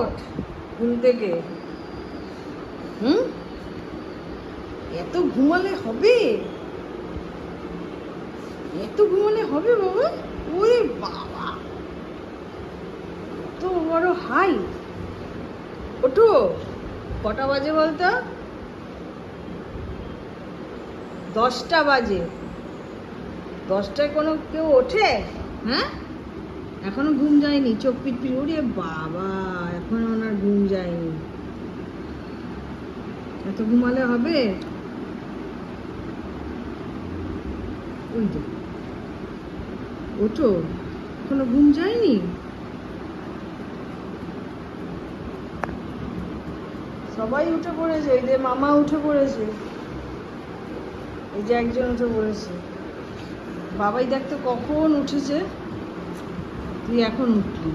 ওঠ ঘুম থেকে। এত ঘুমালে হবে? এত ঘুমালে হবে বাবা? ওরে বাবা, এত বড় হাই! ওঠো। কটা বাজে বলতো? 10টা বাজে। 10টায় কোনো কেউ ওঠে? হ্যাঁ, এখনো ঘুম যায়নি, চোখ পিটপিট। ওরে বাবা, এখনো ওনার ঘুম যায়নি। এত ঘুমালে হবে? ওই তো, ওঠো, এখনো ঘুম যায়নি। সবাই উঠে পড়েছে, এই যে মামা উঠে পড়েছে, এই যে একজন উঠে পড়েছে। বাবাই দেখতো কখন উঠেছে, তুই এখন উঠলি।